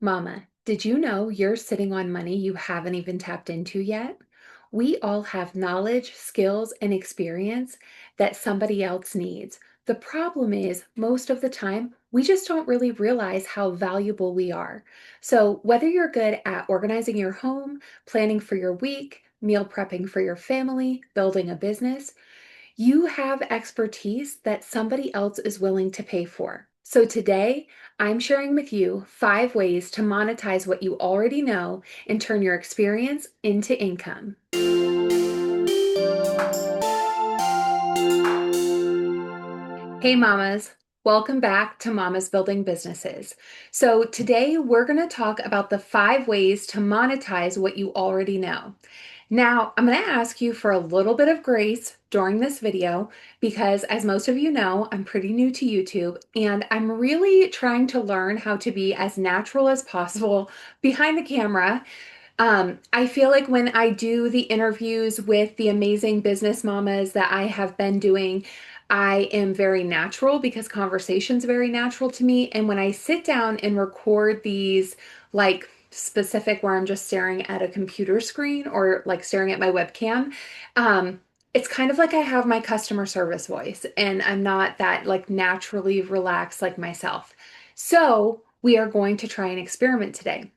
Mama, did you know you're sitting on money you haven't even tapped into yet? We all have knowledge, skills, and experience that somebody else needs. The problem is, most of the time, we just don't really realize how valuable we are. So, whether you're good at organizing your home, planning for your week, meal prepping for your family, building a business, you have expertise that somebody else is willing to pay for. So today, I'm sharing with you 5 ways to monetize what you already know and turn your experience into income. Hey, mamas. Welcome back to Mamas Building Businesses. So, today we're going to talk about the 5 ways to monetize what you already know. Now, I'm going to ask you for a little bit of grace during this video because, as most of you know, I'm pretty new to YouTube and I'm really trying to learn how to be as natural as possible behind the camera. I feel like when I do the interviews with the amazing business mamas that I have been doing, I am very natural because conversation's very natural to me. And when I sit down and record these, like specific where I'm just staring at a computer screen or like staring at my webcam, um, it's kind of like I have my customer service voice and I'm not that like naturally relaxed like myself. So we are going to try an experiment today.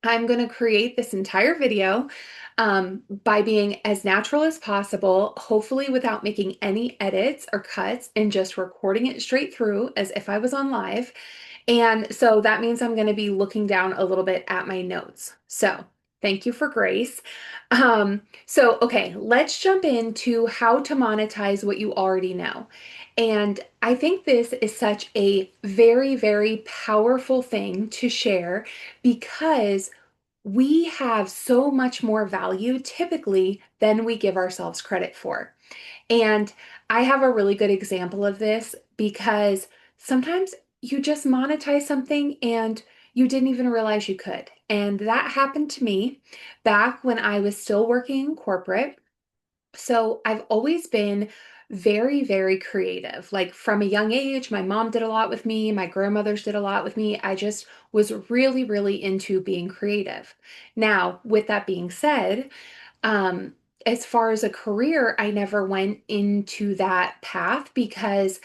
I'm going to create this entire video by being as natural as possible, hopefully without making any edits or cuts and just recording it straight through as if I was on live. And so that means I'm going to be looking down a little bit at my notes. So thank you for grace. Okay, let's jump into how to monetize what you already know. And I think this is such a very, very powerful thing to share because we have so much more value typically than we give ourselves credit for. And I have a really good example of this because sometimes you just monetize something and you didn't even realize you could. And that happened to me back when I was still working in corporate. So I've always been very, very creative. Like from a young age, my mom did a lot with me, my grandmothers did a lot with me. I just was really, really into being creative. Now, with that being said, um, as far as a career, I never went into that path because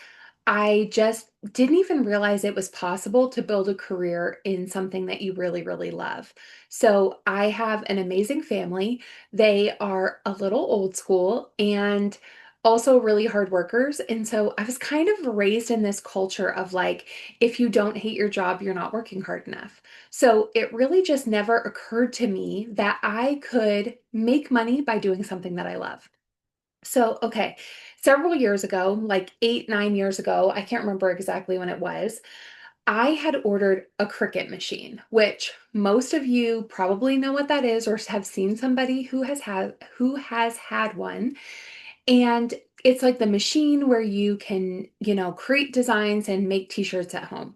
I just didn't even realize it was possible to build a career in something that you really, really love. So I have an amazing family. They are a little old school and also really hard workers. And so I was kind of raised in this culture of like, if you don't hate your job, you're not working hard enough. So it really just never occurred to me that I could make money by doing something that I love. So, okay, several years ago, like 8, 9 years ago, I can't remember exactly when it was, I had ordered a Cricut machine, which most of you probably know what that is or have seen somebody who has had one. And it's like the machine where you can, create designs and make t-shirts at home.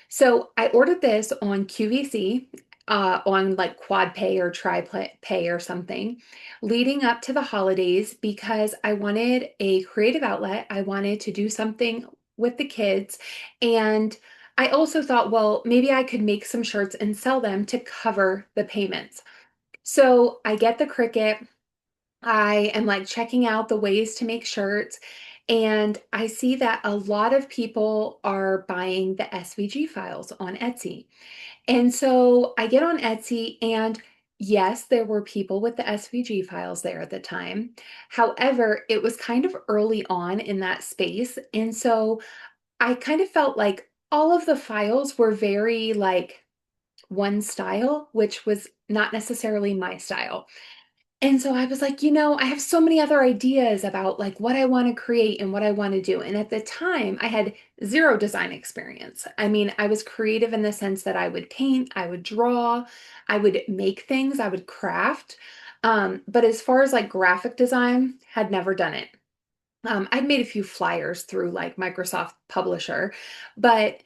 So I ordered this on QVC, on like Quad Pay or Pay or something, leading up to the holidays because I wanted a creative outlet. I wanted to do something with the kids. And I also thought, well, maybe I could make some shirts and sell them to cover the payments. So I get the Cricut. I am like checking out the ways to make shirts. And I see that a lot of people are buying the SVG files on Etsy. And so I get on Etsy, and yes, there were people with the SVG files there at the time. However, it was kind of early on in that space. And so I kind of felt like all of the files were very like one style, which was not necessarily my style. And so I was like, I have so many other ideas about like what I want to create and what I want to do. And at the time, I had zero design experience. I mean, I was creative in the sense that I would paint, I would draw, I would make things, I would craft. But as far as like graphic design, had never done it. I'd made a few flyers through like Microsoft Publisher, but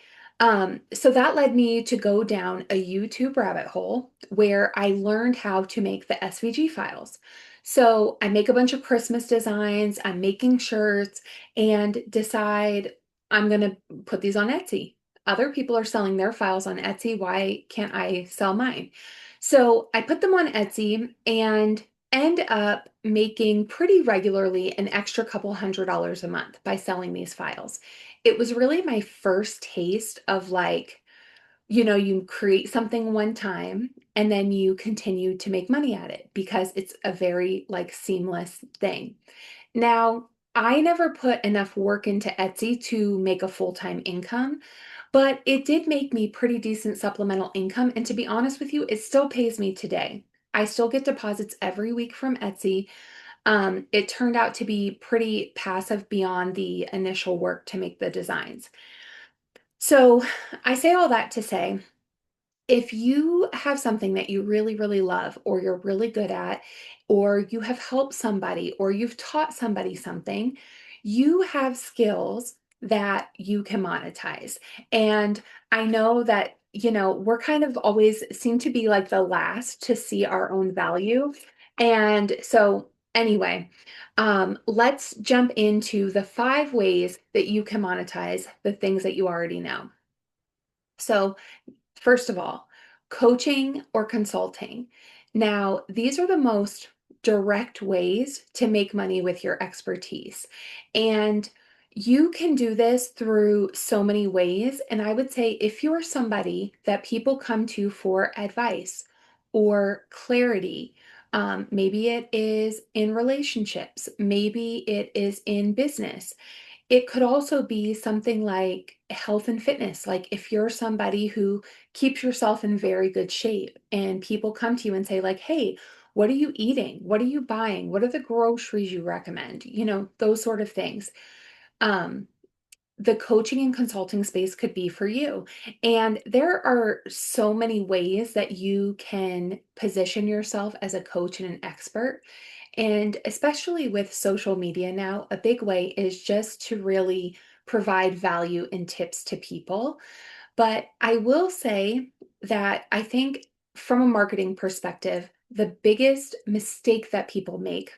so that led me to go down a YouTube rabbit hole where I learned how to make the SVG files. So I make a bunch of Christmas designs, I'm making shirts, and decide I'm going to put these on Etsy. other people are selling their files on Etsy. Why can't I sell mine? So I put them on Etsy and end up making pretty regularly an extra couple $100 a month by selling these files. It was really my first taste of like, you create something one time and then you continue to make money at it because it's a very like seamless thing. Now, I never put enough work into Etsy to make a full-time income, but it did make me pretty decent supplemental income. And to be honest with you, it still pays me today. I still get deposits every week from Etsy. It turned out to be pretty passive beyond the initial work to make the designs. So I say all that to say, if you have something that you really, really love, or you're really good at, or you have helped somebody, or you've taught somebody something, you have skills that you can monetize. And I know that, we're kind of always seem to be like the last to see our own value. And so, anyway, let's jump into the 5 ways that you can monetize the things that you already know. So, first of all, coaching or consulting. Now, these are the most direct ways to make money with your expertise. And you can do this through so many ways. And I would say if you're somebody that people come to for advice or clarity, maybe it is in relationships, maybe it is in business. It could also be something like health and fitness. Like if you're somebody who keeps yourself in very good shape and people come to you and say like, "Hey, what are you eating? What are you buying? What are the groceries you recommend?" Those sort of things. Um, the coaching and consulting space could be for you. And there are so many ways that you can position yourself as a coach and an expert. And especially with social media now, a big way is just to really provide value and tips to people. But I will say that I think from a marketing perspective, the biggest mistake that people make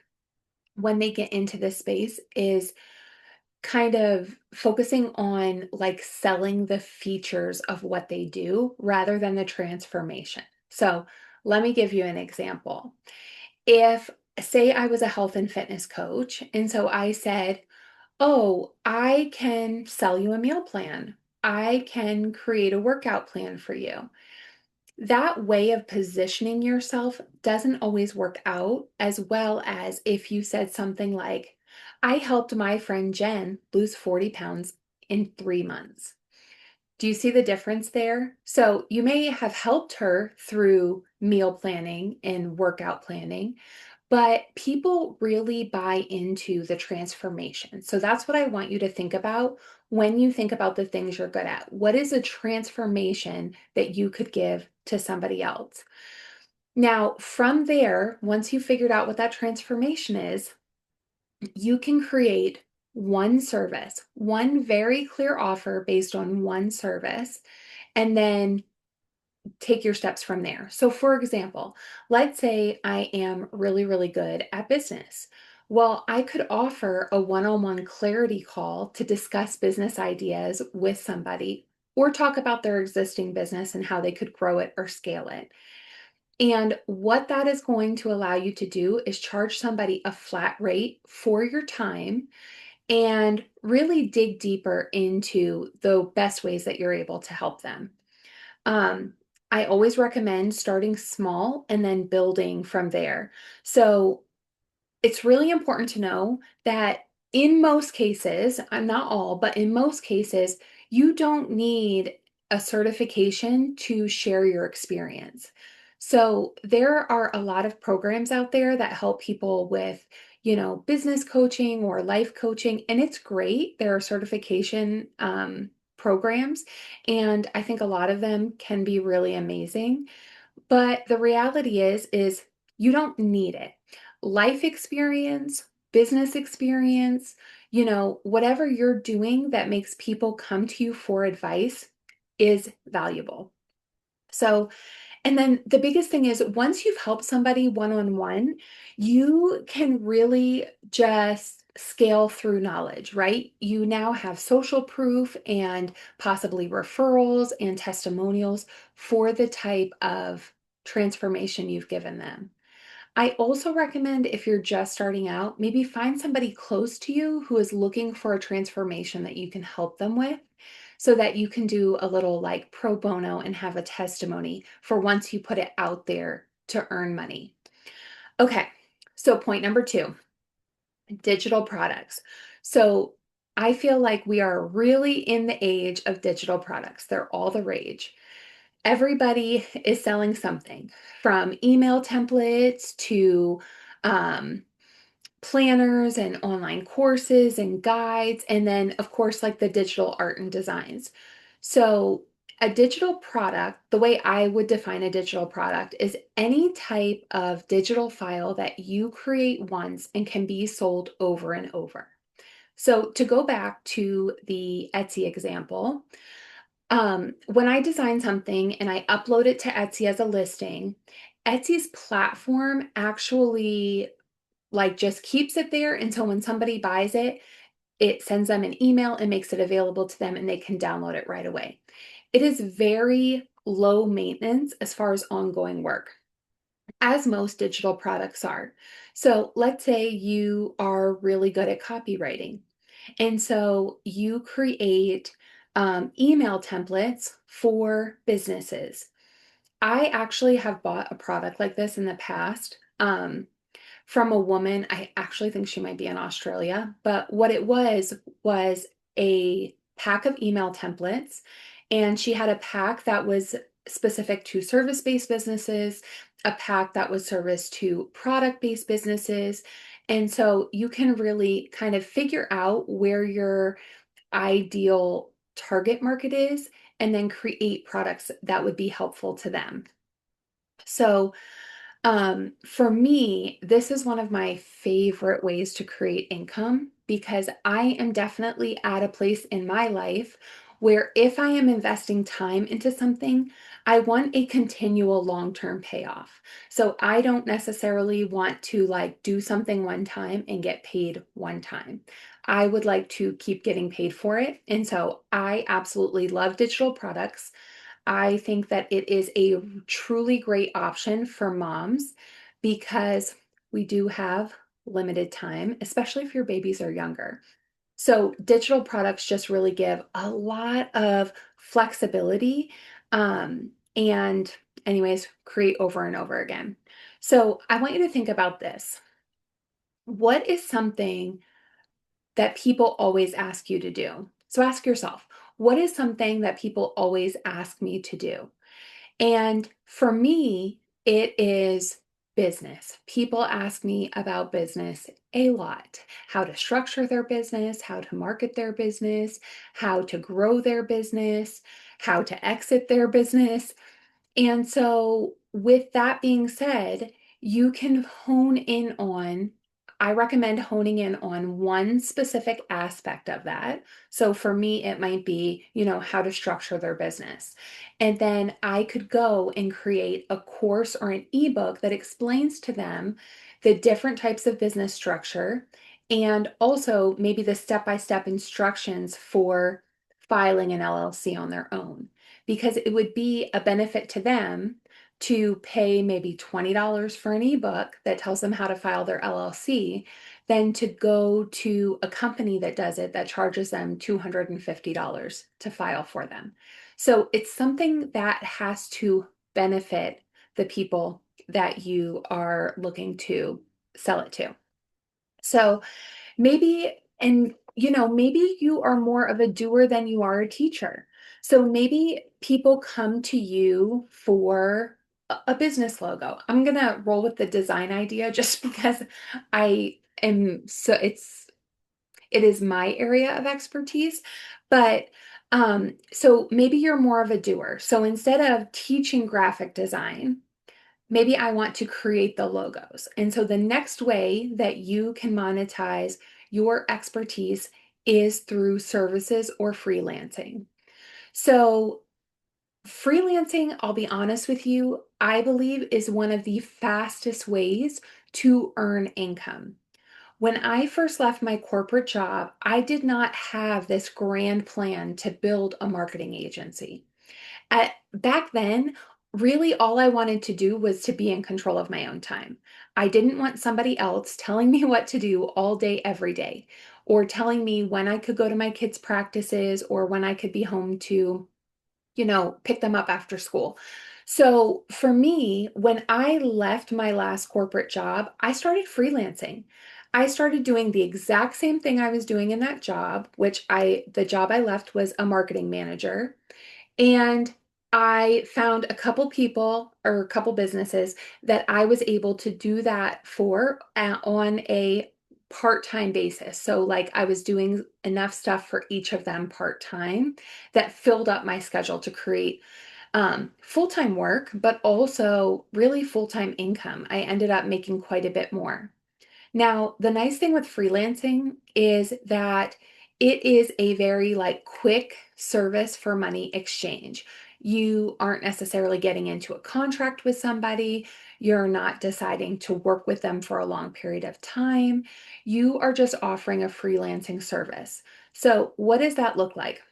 when they get into this space is kind of focusing on like selling the features of what they do rather than the transformation. So let me give you an example. If, say, I was a health and fitness coach, and so I said, "Oh, I can sell you a meal plan. I can create a workout plan for you." That way of positioning yourself doesn't always work out as well as if you said something like, "I helped my friend Jen lose 40 pounds in 3 months." Do you see the difference there? So you may have helped her through meal planning and workout planning, but people really buy into the transformation. So that's what I want you to think about when you think about the things you're good at. What is a transformation that you could give to somebody else? Now, from there, once you figured out what that transformation is, you can create one service, one very clear offer based on one service, and then take your steps from there. So, for example, let's say I am really, really good at business. Well, I could offer a one on one clarity call to discuss business ideas with somebody or talk about their existing business and how they could grow it or scale it. And what that is going to allow you to do is charge somebody a flat rate for your time and really dig deeper into the best ways that you're able to help them. Um, I always recommend starting small and then building from there. So it's really important to know that in most cases, not all, but in most cases, you don't need a certification to share your experience. So there are a lot of programs out there that help people with, business coaching or life coaching, and it's great. There are certification programs, and I think a lot of them can be really amazing. But the reality is you don't need it. Life experience, business experience, whatever you're doing that makes people come to you for advice is valuable. So, and then the biggest thing is once you've helped somebody one on one, you can really just scale through knowledge, right? You now have social proof and possibly referrals and testimonials for the type of transformation you've given them. I also recommend if you're just starting out, maybe find somebody close to you who is looking for a transformation that you can help them with so that you can do a little like pro bono and have a testimony for once you put it out there to earn money. Okay, so point number two, digital products. So I feel like we are really in the age of digital products. They're all the rage. Everybody is selling something from email templates to um, planners and online courses and guides, and then, of course, like the digital art and designs. So, a digital product, the way I would define a digital product is any type of digital file that you create once and can be sold over and over. So, to go back to the Etsy example, when I design something and I upload it to Etsy as a listing, Etsy's platform actually like just keeps it there until when somebody buys it, it sends them an email and makes it available to them and they can download it right away. It is very low maintenance as far as ongoing work, as most digital products are. So let's say you are really good at copywriting. And so you create email templates for businesses. I actually have bought a product like this in the past. From a woman. I actually think she might be in Australia, but what it was a pack of email templates, and she had a pack that was specific to service-based businesses, a pack that was service to product-based businesses. And so you can really kind of figure out where your ideal target market is and then create products that would be helpful to them. So for me, this is one of my favorite ways to create income because I am definitely at a place in my life where if I am investing time into something, I want a continual long-term payoff. So I don't necessarily want to like do something one time and get paid one time. I would like to keep getting paid for it. And so I absolutely love digital products. I think that it is a truly great option for moms because we do have limited time, especially if your babies are younger. So, digital products just really give a lot of flexibility and, anyways, create over and over again. So, I want you to think about this. What is something that people always ask you to do? So, ask yourself, what is something that people always ask me to do? And for me, it is business. People ask me about business a lot, how to structure their business, how to market their business, how to grow their business, how to exit their business. And so, with that being said, you can hone in on, I recommend honing in on one specific aspect of that. So, for me, it might be, how to structure their business. And then I could go and create a course or an ebook that explains to them the different types of business structure and also maybe the step by step instructions for filing an LLC on their own because it would be a benefit to them to pay maybe $20 for an ebook that tells them how to file their LLC than to go to a company that does it that charges them $250 to file for them. So it's something that has to benefit the people that you are looking to sell it to. So maybe, and maybe you are more of a doer than you are a teacher. So maybe people come to you for a business logo. I'm going to roll with the design idea just because I am so it is my area of expertise, but so maybe you're more of a doer. So instead of teaching graphic design, maybe I want to create the logos. And so the next way that you can monetize your expertise is through services or freelancing. So, freelancing, I'll be honest with you, I believe is one of the fastest ways to earn income. When I first left my corporate job, I did not have this grand plan to build a marketing agency. Back then, really all I wanted to do was to be in control of my own time. I didn't want somebody else telling me what to do all day, every day, or telling me when I could go to my kids' practices or when I could be home to pick them up after school. So for me, when I left my last corporate job, I started freelancing. I started doing the exact same thing I was doing in that job, the job I left was a marketing manager. And I found a couple people or a couple businesses that I was able to do that for on a part-time basis. So like I was doing enough stuff for each of them part-time that filled up my schedule to create full-time work, but also really full-time income. I ended up making quite a bit more. Now, the nice thing with freelancing is that it is a very like quick service for money exchange. You aren't necessarily getting into a contract with somebody. You're not deciding to work with them for a long period of time. You are just offering a freelancing service. So, what does that look like?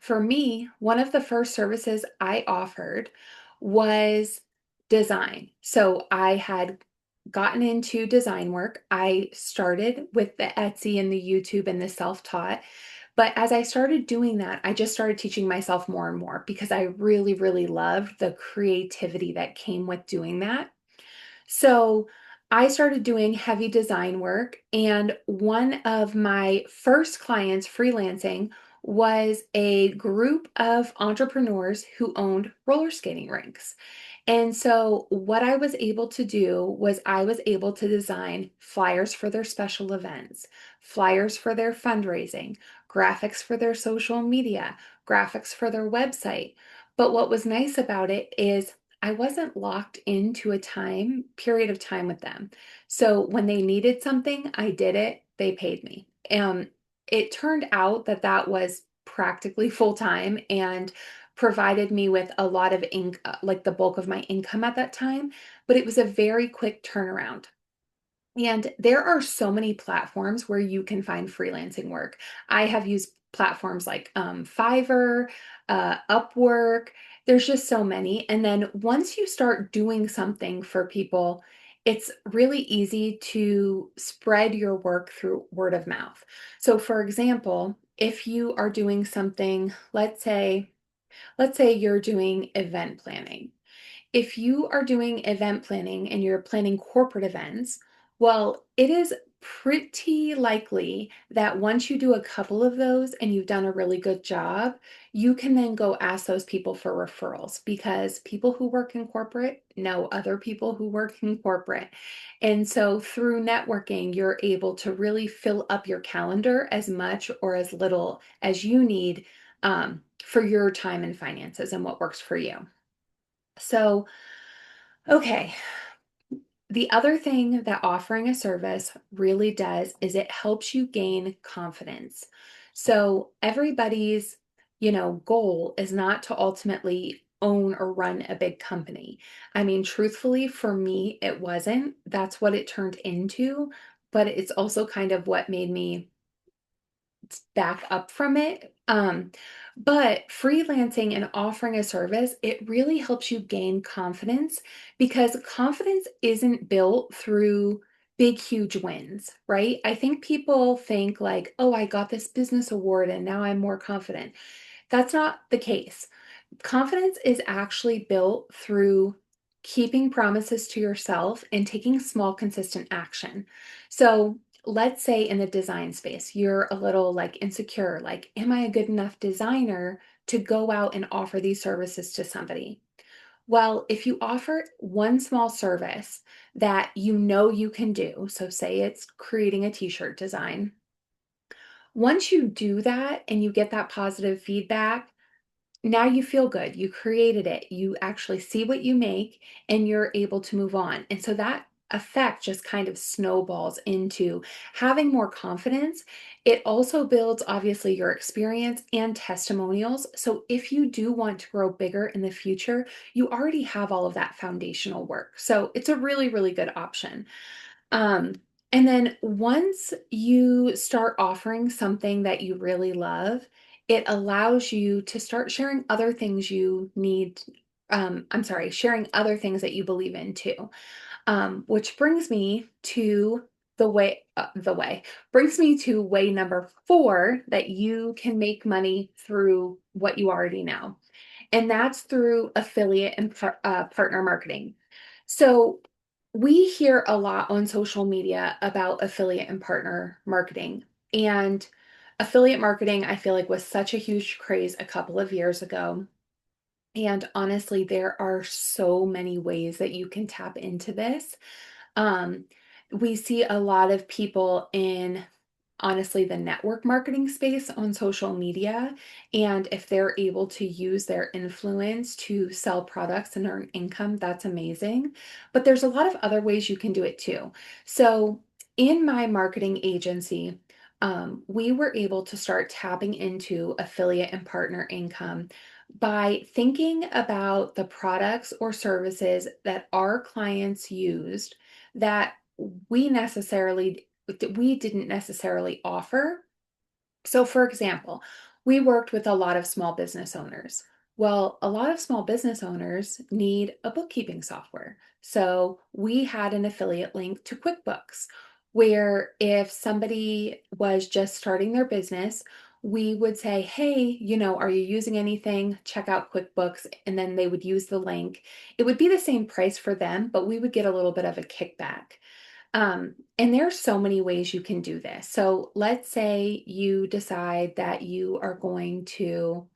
For me, one of the first services I offered was design. So I had gotten into design work. I started with the Etsy and the YouTube and the self-taught. But as I started doing that, I just started teaching myself more and more because I really, really loved the creativity that came with doing that. So I started doing heavy design work, and one of my first clients freelancing was a group of entrepreneurs who owned roller skating rinks. And so, what I was able to do was, I was able to design flyers for their special events, flyers for their fundraising, graphics for their social media, graphics for their website. But what was nice about it is I wasn't locked into a time period of time with them. So when they needed something, I did it, they paid me. It turned out that that was practically full time and provided me with a lot of like the bulk of my income at that time, but it was a very quick turnaround. And there are so many platforms where you can find freelancing work. I have used platforms like Fiverr, Upwork. There's just so many. And then once you start doing something for people, it's really easy to spread your work through word of mouth. So, for example, if you are doing something, let's say you're doing event planning. If you are doing event planning and you're planning corporate events, well, it is pretty likely that once you do a couple of those and you've done a really good job, you can then go ask those people for referrals because people who work in corporate know other people who work in corporate. And so through networking, you're able to really fill up your calendar as much or as little as you need for your time and finances and what works for you. So, okay. The other thing that offering a service really does is it helps you gain confidence. So everybody's, goal is not to ultimately own or run a big company. I mean, truthfully, for me, it wasn't. That's what it turned into, but it's also kind of what made me back up from it. But freelancing and offering a service, it really helps you gain confidence because confidence isn't built through big, huge wins, right? I think people think like, oh, I got this business award and now I'm more confident. That's not the case. Confidence is actually built through keeping promises to yourself and taking small, consistent action. So, let's say in the design space, you're a little like insecure, like, am I a good enough designer to go out and offer these services to somebody? Well, if you offer one small service that you know you can do, so say it's creating a t shirt design, once you do that and you get that positive feedback, now you feel good. You created it. You actually see what you make and you're able to move on. And so that effect just kind of snowballs into having more confidence. It also builds obviously your experience and testimonials. So if you do want to grow bigger in the future, you already have all of that foundational work. So it's a really, really good option. Um, And then once you start offering something that you really love, it allows you to start sharing other things you need. I'm sorry, sharing other things that you believe in too. Which brings me to brings me to way number 4 that you can make money through what you already know. And that's through affiliate and partner marketing. So we hear a lot on social media about affiliate and partner marketing. And affiliate marketing, I feel like, was such a huge craze a couple of years ago. And honestly, there are so many ways that you can tap into this. Um, we see a lot of people in honestly the network marketing space on social media. And if they're able to use their influence to sell products and earn income, that's amazing. But there's a lot of other ways you can do it too. So in my marketing agency, we were able to start tapping into affiliate and partner income by thinking about the products or services that our clients used that we didn't necessarily offer. So, for example, we worked with a lot of small business owners. Well, a lot of small business owners need a bookkeeping software. So, we had an affiliate link to QuickBooks, where if somebody was just starting their business, we would say, hey, are you using anything? Check out QuickBooks. And then they would use the link. It would be the same price for them, but we would get a little bit of a kickback. And there's so many ways you can do this. So let's say you decide that you are going to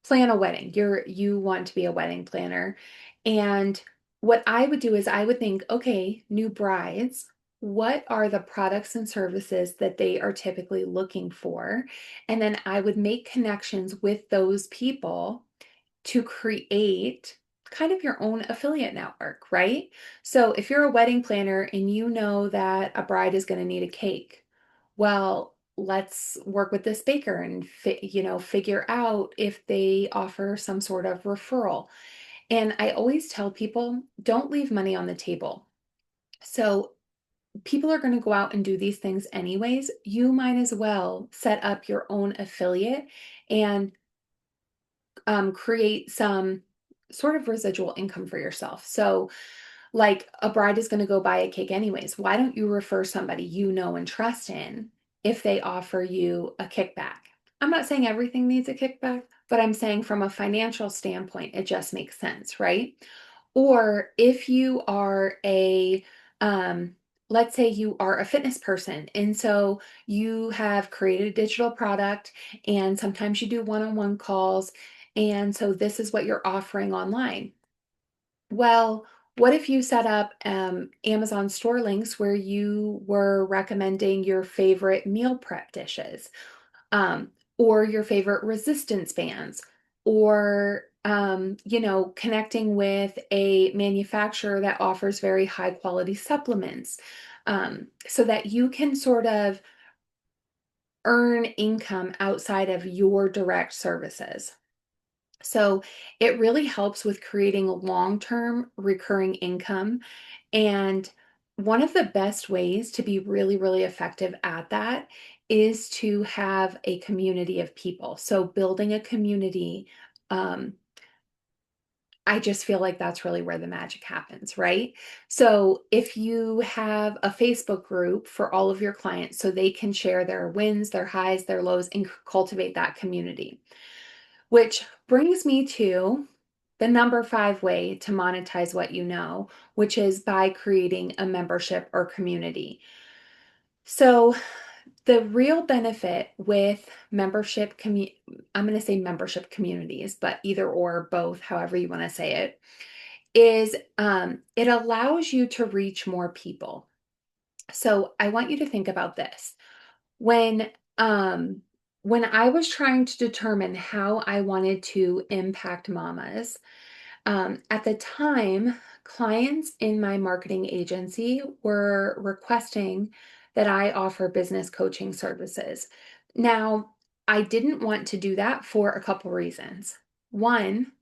plan a wedding. You want to be a wedding planner. And what I would do is I would think, okay, new brides, what are the products and services that they are typically looking for? And then I would make connections with those people to create kind of your own affiliate network, right? So if you're a wedding planner and you know that a bride is going to need a cake, well, let's work with this baker and figure out if they offer some sort of referral. And I always tell people, don't leave money on the table. So people are going to go out and do these things anyways. You might as well set up your own affiliate and create some sort of residual income for yourself. So, like a bride is going to go buy a cake anyways. Why don't you refer somebody you know and trust in if they offer you a kickback? I'm not saying everything needs a kickback, but I'm saying from a financial standpoint, it just makes sense, right? Or if you are um, let's say you are a fitness person, and so you have created a digital product, and sometimes you do one on one calls, and so this is what you're offering online. Well, what if you set up Amazon store links where you were recommending your favorite meal prep dishes, or your favorite resistance bands, or connecting with a manufacturer that offers very high quality supplements, so that you can sort of earn income outside of your direct services. So it really helps with creating long-term recurring income. And one of the best ways to be really, really effective at that is to have a community of people. So building a community, um, I just feel like that's really where the magic happens, right? So if you have a Facebook group for all of your clients so they can share their wins, their highs, their lows, and cultivate that community. Which brings me to the number 5 way to monetize what you know, which is by creating a membership or community. So the real benefit with I'm going to say membership communities, but either or both, however you want to say it, is it allows you to reach more people. So I want you to think about this. When um when I was trying to determine how I wanted to impact mamas, at the time, clients in my marketing agency were requesting that I offer business coaching services. Now, I didn't want to do that for a couple reasons. One,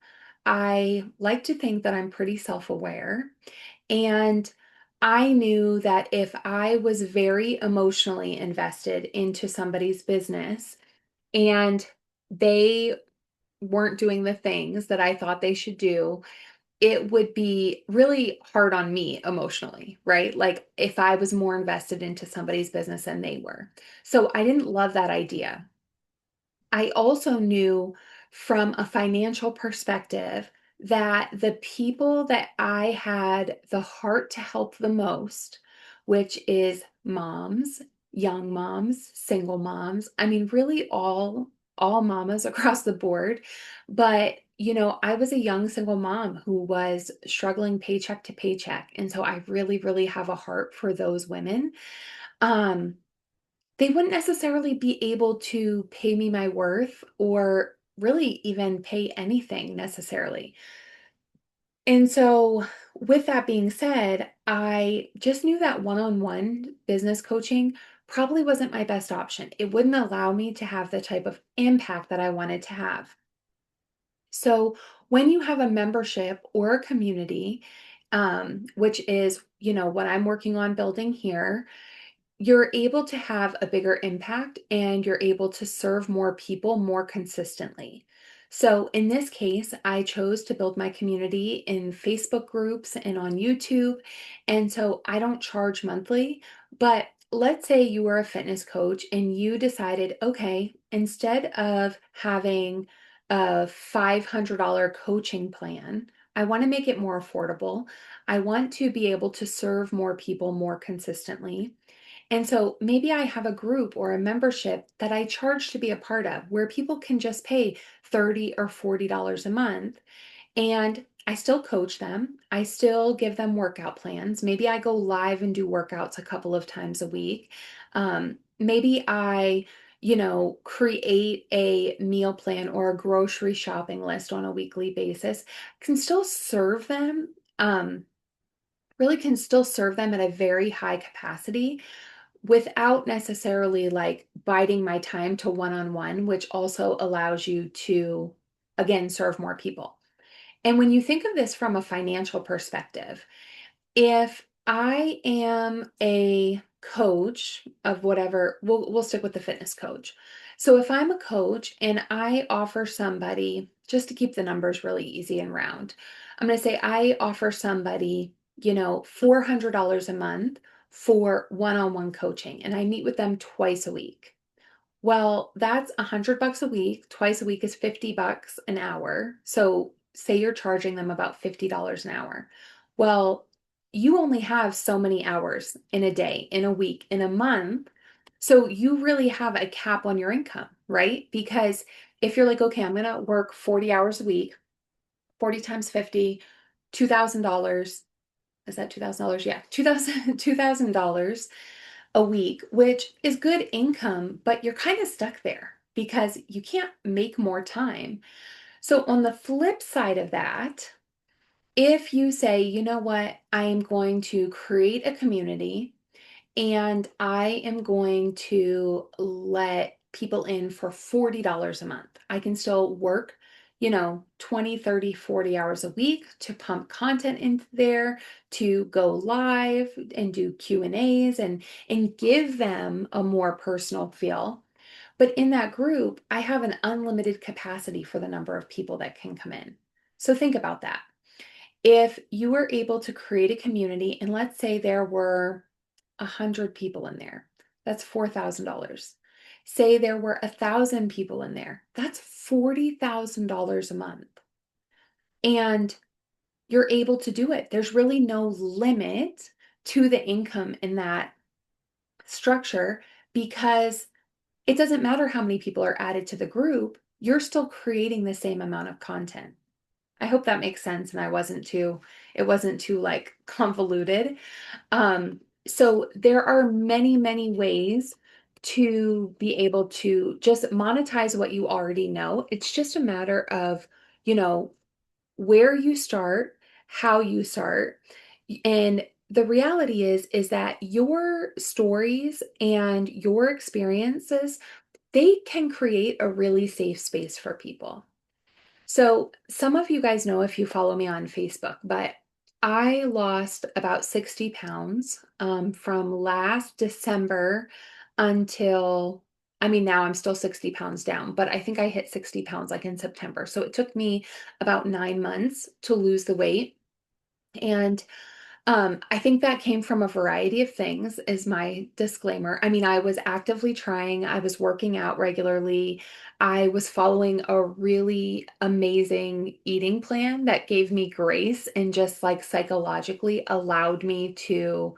I like to think that I'm pretty self aware. And I knew that if I was very emotionally invested into somebody's business and they weren't doing the things that I thought they should do, it would be really hard on me emotionally, right? Like if I was more invested into somebody's business than they were. So I didn't love that idea. I also knew from a financial perspective that the people that I had the heart to help the most, which is moms, young moms, single moms, I mean really all mamas across the board, but I was a young single mom who was struggling paycheck to paycheck, and so I really have a heart for those women. Um they wouldn't necessarily be able to pay me my worth or really even pay anything necessarily. And so, with that being said, I just knew that one on one business coaching probably wasn't my best option. It wouldn't allow me to have the type of impact that I wanted to have. So, when you have a membership or a community, which is, what I'm working on building here, you're able to have a bigger impact and you're able to serve more people more consistently. So, in this case, I chose to build my community in Facebook groups and on YouTube. And so I don't charge monthly, but let's say you were a fitness coach and you decided, okay, instead of having a $500 coaching plan, I want to make it more affordable. I want to be able to serve more people more consistently. And so maybe I have a group or a membership that I charge to be a part of where people can just pay $30 or $40 a month. And I still coach them. I still give them workout plans. Maybe I go live and do workouts a couple of times a week. Maybe I, create a meal plan or a grocery shopping list on a weekly basis. Can still serve them, really can still serve them at a very high capacity without necessarily like biding my time to one-on-one, which also allows you to, again, serve more people. And when you think of this from a financial perspective, if I am a coach of whatever, we'll stick with the fitness coach. So if I'm a coach and I offer somebody, just to keep the numbers really easy and round, I'm going to say I offer somebody, $400 a month for one-on-one coaching, and I meet with them twice a week. Well, that's $100 a week. Twice a week is $50 an hour. So say you're charging them about $50 an hour. Well, you only have so many hours in a day, in a week, in a month. So you really have a cap on your income, right? Because if you're like, okay, I'm going to work 40 hours a week, 40 times 50, $2,000. Is that $2,000? Yeah, $2,000 a week, which is good income, but you're kind of stuck there because you can't make more time. So, on the flip side of that, if you say, you know what, I am going to create a community and I am going to let people in for $40 a month. I can still work, 20, 30, 40 hours a week to pump content into there, to go live and do Q&As and give them a more personal feel. But in that group, I have an unlimited capacity for the number of people that can come in. So think about that. If you were able to create a community, and let's say there were 100 people in there, that's $4,000. Say there were 1,000 people in there, that's $40,000 a month. And you're able to do it. There's really no limit to the income in that structure because it doesn't matter how many people are added to the group, you're still creating the same amount of content. I hope that makes sense and it wasn't too like convoluted. So there are many ways to be able to just monetize what you already know. It's just a matter of, you know, where you start, how you start. And the reality is that your stories and your experiences, they can create a really safe space for people. So, some of you guys know if you follow me on Facebook, but I lost about 60 pounds from last December until, I mean, now I'm still 60 pounds down, but I think I hit 60 pounds like in September. So it took me about 9 months to lose the weight. And I think that came from a variety of things, is my disclaimer. I mean, I was actively trying, I was working out regularly, I was following a really amazing eating plan that gave me grace and just like psychologically allowed me to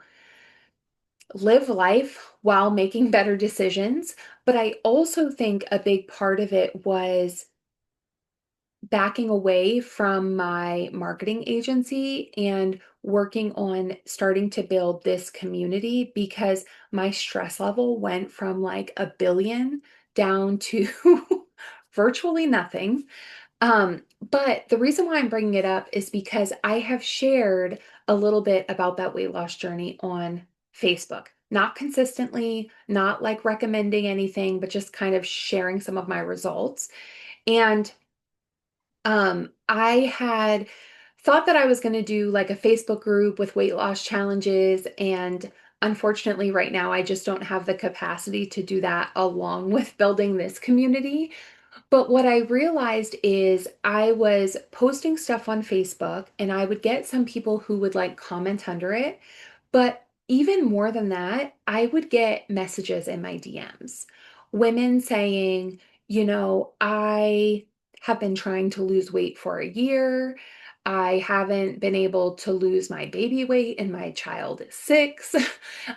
live life while making better decisions. But I also think a big part of it was backing away from my marketing agency and working on starting to build this community because my stress level went from like a billion down to virtually nothing. But the reason why I'm bringing it up is because I have shared a little bit about that weight loss journey on Facebook. Not consistently, not like recommending anything, but just kind of sharing some of my results. And I had thought that I was going to do like a Facebook group with weight loss challenges. And unfortunately, right now, I just don't have the capacity to do that along with building this community. But what I realized is I was posting stuff on Facebook and I would get some people who would like comment under it. But even more than that, I would get messages in my DMs, women saying, I have been trying to lose weight for a year. I haven't been able to lose my baby weight, and my child is 6.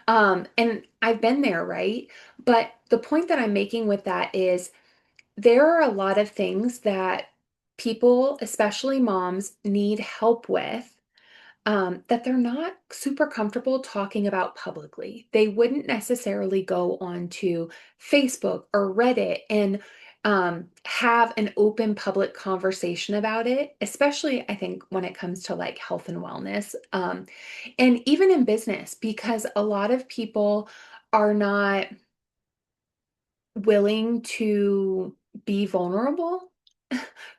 And I've been there, right? But the point that I'm making with that is there are a lot of things that people, especially moms, need help with that they're not super comfortable talking about publicly. They wouldn't necessarily go onto Facebook or Reddit and have an open public conversation about it, especially I think when it comes to like health and wellness, and even in business, because a lot of people are not willing to be vulnerable,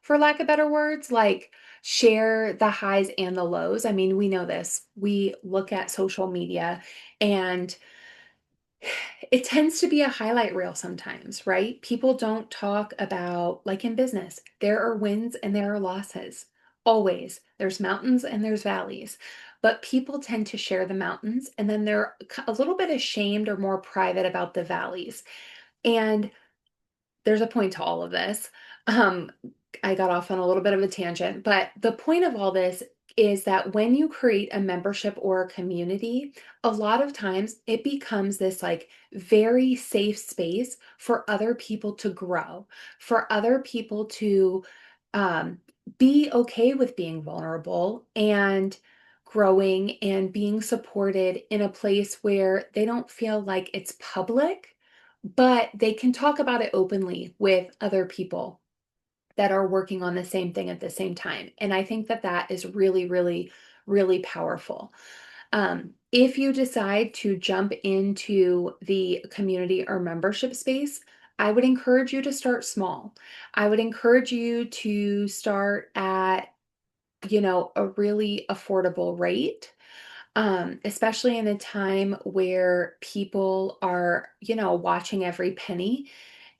for lack of better words, like share the highs and the lows. I mean, we know this. We look at social media and it tends to be a highlight reel sometimes, right? People don't talk about, like in business, there are wins and there are losses. Always. There's mountains and there's valleys. But people tend to share the mountains and then they're a little bit ashamed or more private about the valleys. And there's a point to all of this. Um, I got off on a little bit of a tangent, but the point of all this is that when you create a membership or a community, a lot of times it becomes this like very safe space for other people to grow, for other people to um, be okay with being vulnerable and growing and being supported in a place where they don't feel like it's public, but they can talk about it openly with other people that are working on the same thing at the same time. And I think that that is really, really, really powerful. If you decide to jump into the community or membership space, I would encourage you to start small. I would encourage you to start at, a really affordable rate, especially in a time where people are, watching every penny.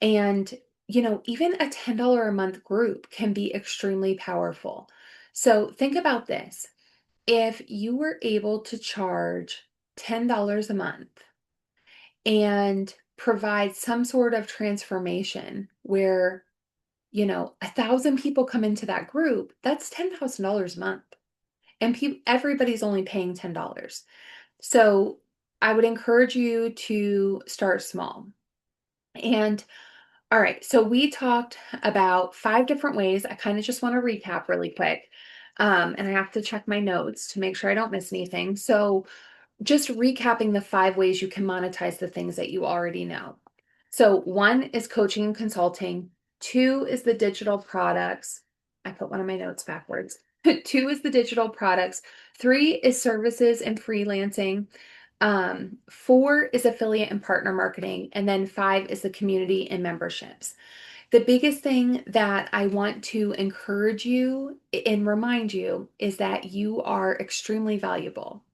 And, even a $10 a month group can be extremely powerful. So think about this. If you were able to charge $10 a month and provide some sort of transformation where, 1,000 people come into that group, that's $10,000 a month. And everybody's only paying $10. So I would encourage you to start small. And all right, so we talked about 5 different ways. I kind of just want to recap really quick. And I have to check my notes to make sure I don't miss anything. So just recapping the 5 ways you can monetize the things that you already know. So one is coaching and consulting. Two is the digital products. I put one of my notes backwards. Two is the digital products. Three is services and freelancing. Four is affiliate and partner marketing. And then 5 is the community and memberships. The biggest thing that I want to encourage you and remind you is that you are extremely valuable.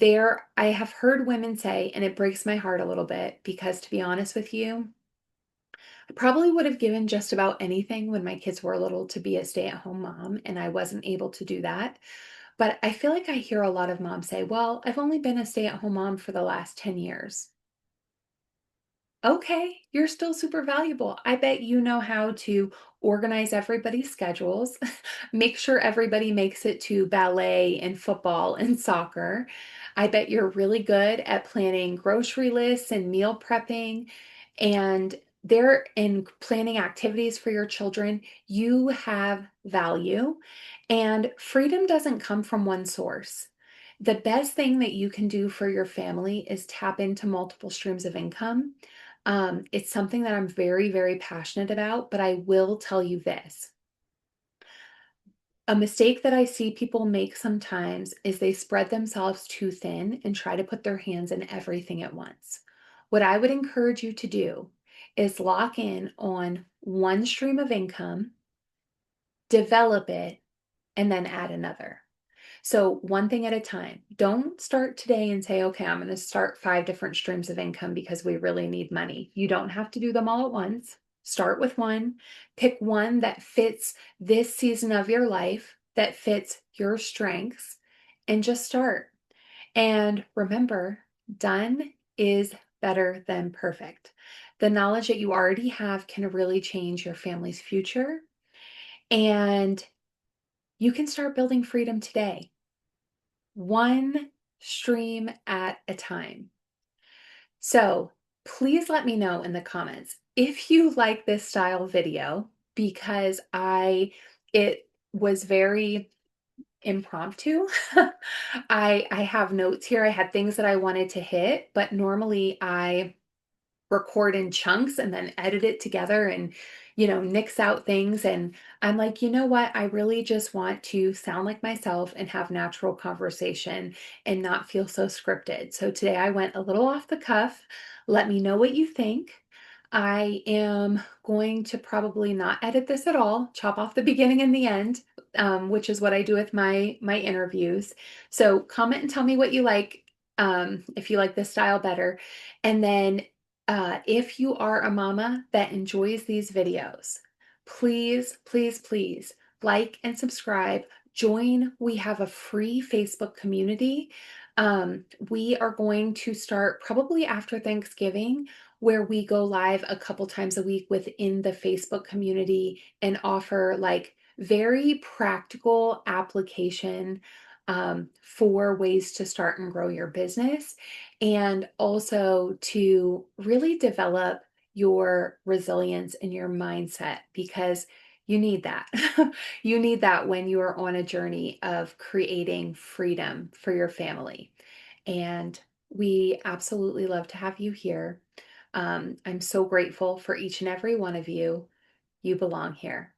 I have heard women say, and it breaks my heart a little bit because to be honest with you, I probably would have given just about anything when my kids were little to be a stay-at-home mom, and I wasn't able to do that. But I feel like I hear a lot of moms say, well, I've only been a stay-at-home mom for the last 10 years. Okay, you're still super valuable. I bet you know how to organize everybody's schedules, make sure everybody makes it to ballet and football and soccer. I bet you're really good at planning grocery lists and meal prepping and there in planning activities for your children. You have value and freedom doesn't come from one source. The best thing that you can do for your family is tap into multiple streams of income. It's something that I'm very, very passionate about, but I will tell you this. A mistake that I see people make sometimes is they spread themselves too thin and try to put their hands in everything at once. What I would encourage you to do is lock in on one stream of income, develop it, and then add another. So, one thing at a time. Don't start today and say, okay, I'm going to start 5 different streams of income because we really need money. You don't have to do them all at once. Start with one. Pick one that fits this season of your life, that fits your strengths, and just start. And remember, done is better than perfect. The knowledge that you already have can really change your family's future, and you can start building freedom today. One stream at a time. So please let me know in the comments if you like this style video because it was very impromptu. I have notes here. I had things that I wanted to hit, but normally I record in chunks and then edit it together and nix out things, and I'm like, you know what, I really just want to sound like myself and have natural conversation and not feel so scripted. So today I went a little off the cuff. Let me know what you think. I am going to probably not edit this at all, chop off the beginning and the end, which is what I do with my interviews. So comment and tell me what you like, if you like this style better. And then if you are a mama that enjoys these videos, please, please, please like and subscribe. Join. We have a free Facebook community. We are going to start probably after Thanksgiving, where we go live a couple times a week within the Facebook community and offer like very practical application for ways to start and grow your business and also to really develop your resilience and your mindset because you need that. You need that when you are on a journey of creating freedom for your family. And we absolutely love to have you here. I'm so grateful for each and every one of you. You belong here.